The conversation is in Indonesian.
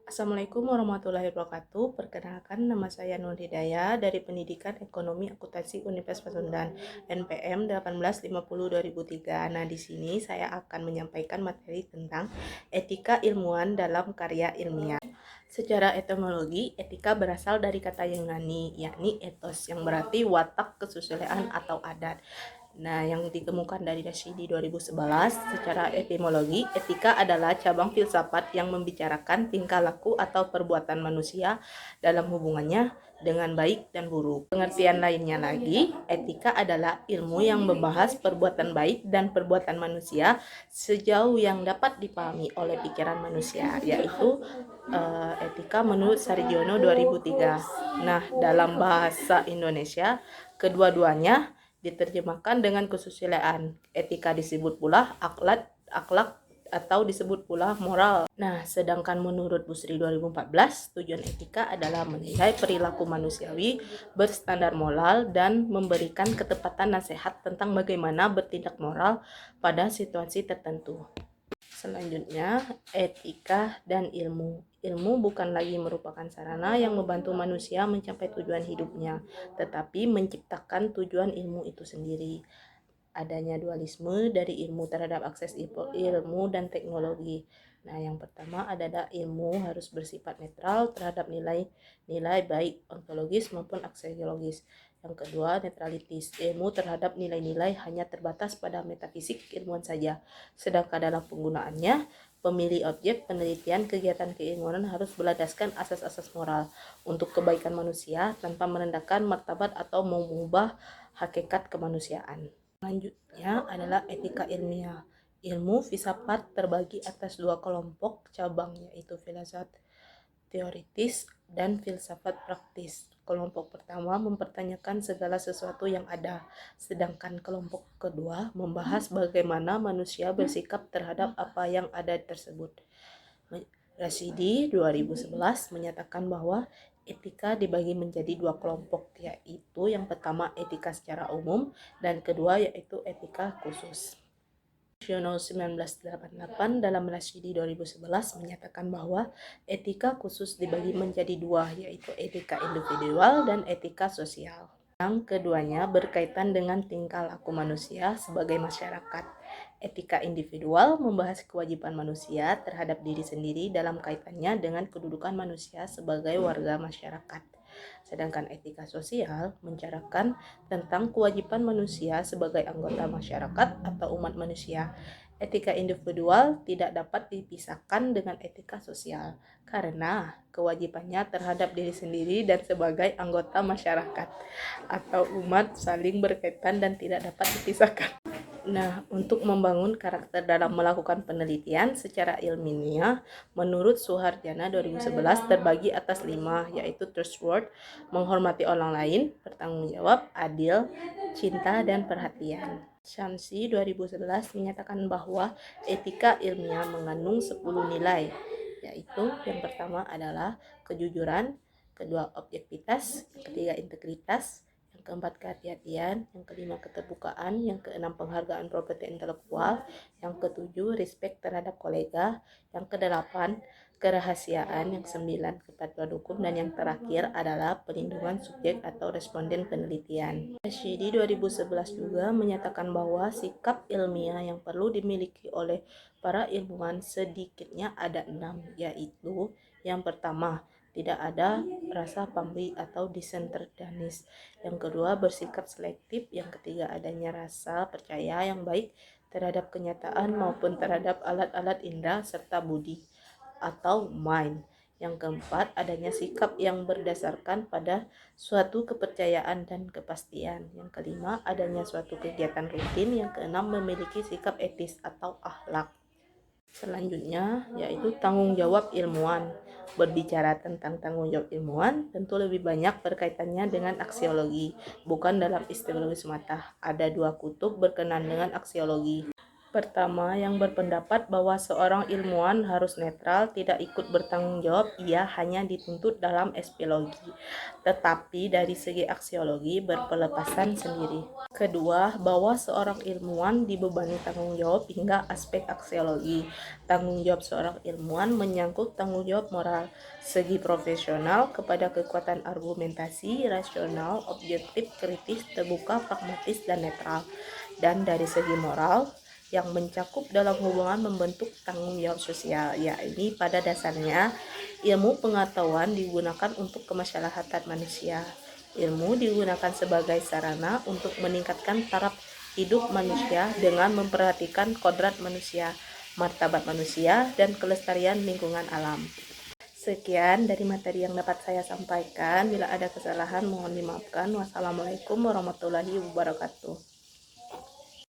Assalamualaikum warahmatullahi wabarakatuh. Perkenalkan, nama saya Nur Hidayah dari Pendidikan Ekonomi Akuntansi Universitas Pasundan NPM 1850-2003. Nah, di sini saya akan menyampaikan materi tentang etika ilmuwan dalam karya ilmiah. Secara etimologi, etika berasal dari kata Yunani, yakni ethos, yang berarti watak, kesusilaan, atau adat. Nah, yang ditemukan dari Rashidi 2011, secara etimologi, etika adalah cabang filsafat yang membicarakan tingkah laku atau perbuatan manusia dalam hubungannya dengan baik dan buruk. Pengertian lainnya lagi, etika adalah ilmu yang membahas perbuatan baik dan perbuatan manusia sejauh yang dapat dipahami oleh pikiran manusia, yaitu etika menurut Sarjiono 2003. Nah, dalam bahasa Indonesia, kedua-duanya diterjemahkan dengan kesusilaan. Etika disebut pula akhlak atau disebut pula moral. Nah, sedangkan menurut Busri 2014, tujuan etika adalah menilai perilaku manusiawi, berstandar moral, dan memberikan ketepatan nasihat tentang bagaimana bertindak moral pada situasi tertentu. Selanjutnya, etika dan ilmu. Ilmu bukan lagi merupakan sarana yang membantu manusia mencapai tujuan hidupnya, tetapi menciptakan tujuan ilmu itu sendiri. Adanya dualisme dari ilmu terhadap akses ilmu dan teknologi. Nah, yang pertama adalah ilmu harus bersifat netral terhadap nilai-nilai baik ontologis maupun aksiologis. Yang kedua, netralitis. Ilmu terhadap nilai-nilai hanya terbatas pada metafisik ilmuwan saja. Sedangkan dalam penggunaannya, pemilih objek penelitian kegiatan keilmuan harus berlandaskan asas-asas moral untuk kebaikan manusia tanpa merendahkan martabat atau mengubah hakikat kemanusiaan. Selanjutnya adalah etika ilmiah. Ilmu filsafat terbagi atas dua kelompok cabang, yaitu filsafat teoritis dan filsafat praktis. Kelompok pertama mempertanyakan segala sesuatu yang ada, sedangkan kelompok kedua membahas bagaimana manusia bersikap terhadap apa yang ada tersebut. Rashidi 2011 menyatakan bahwa etika dibagi menjadi dua kelompok, yaitu yang pertama etika secara umum dan kedua yaitu etika khusus. Nasional 1988 dalam Rashidi 2011 menyatakan bahwa etika khusus dibagi menjadi dua, yaitu etika individual dan etika sosial. Yang keduanya berkaitan dengan tingkah laku manusia sebagai masyarakat. Etika individual membahas kewajiban manusia terhadap diri sendiri dalam kaitannya dengan kedudukan manusia sebagai warga masyarakat. Sedangkan etika sosial mencerahkan tentang kewajiban manusia sebagai anggota masyarakat atau umat manusia. Etika individual tidak dapat dipisahkan dengan etika sosial karena kewajibannya terhadap diri sendiri dan sebagai anggota masyarakat atau umat saling berkaitan dan tidak dapat dipisahkan. Nah, untuk membangun karakter dalam melakukan penelitian secara ilmiah, menurut Suharjana 2011 terbagi atas 5, yaitu trustworthy, menghormati orang lain, bertanggung jawab, adil, cinta, dan perhatian. Syamsi 2011 menyatakan bahwa etika ilmiah mengandung 10 nilai, yaitu yang pertama adalah kejujuran, kedua objektivitas, ketiga integritas, yang keempat kehati-hatian, yang kelima keterbukaan, yang keenam penghargaan properti intelektual, yang ketujuh respect terhadap kolega, yang kedelapan kerahasiaan, yang sembilan kepatuhan hukum, dan yang terakhir adalah perlindungan subjek atau responden penelitian. Rashidi 2011 juga menyatakan bahwa sikap ilmiah yang perlu dimiliki oleh para ilmuwan sedikitnya ada 6, yaitu yang pertama, tidak ada rasa pamrih atau disinterdanis. Yang kedua, bersikap selektif. Yang ketiga, adanya rasa percaya yang baik terhadap kenyataan maupun terhadap alat-alat indera serta budi atau mind. Yang keempat, adanya sikap yang berdasarkan pada suatu kepercayaan dan kepastian. Yang kelima, adanya suatu kegiatan rutin. Yang keenam, memiliki sikap etis atau akhlak. Selanjutnya yaitu tanggung jawab ilmuwan. Berbicara tentang tanggung jawab ilmuwan tentu lebih banyak berkaitannya dengan aksiologi, bukan dalam epistemologi semata. Ada dua kutub berkenaan dengan aksiologi. Pertama, yang berpendapat bahwa seorang ilmuwan harus netral, tidak ikut bertanggung jawab, ia hanya dituntut dalam espiologi, tetapi dari segi aksiologi berpelepasan sendiri. Kedua, bahwa seorang ilmuwan dibebani tanggung jawab hingga aspek aksiologi. Tanggung jawab seorang ilmuwan menyangkut tanggung jawab moral, segi profesional kepada kekuatan argumentasi, rasional, objektif, kritis, terbuka, pragmatis, dan netral. Dan dari segi moral, yang mencakup dalam hubungan membentuk tanggung jawab sosial, yakni pada dasarnya ilmu pengetahuan digunakan untuk kemaslahatan manusia. Ilmu digunakan sebagai sarana untuk meningkatkan taraf hidup manusia dengan memperhatikan kodrat manusia, martabat manusia, dan kelestarian lingkungan alam. Sekian dari materi yang dapat saya sampaikan. Bila ada kesalahan mohon dimaafkan. Wassalamualaikum warahmatullahi wabarakatuh.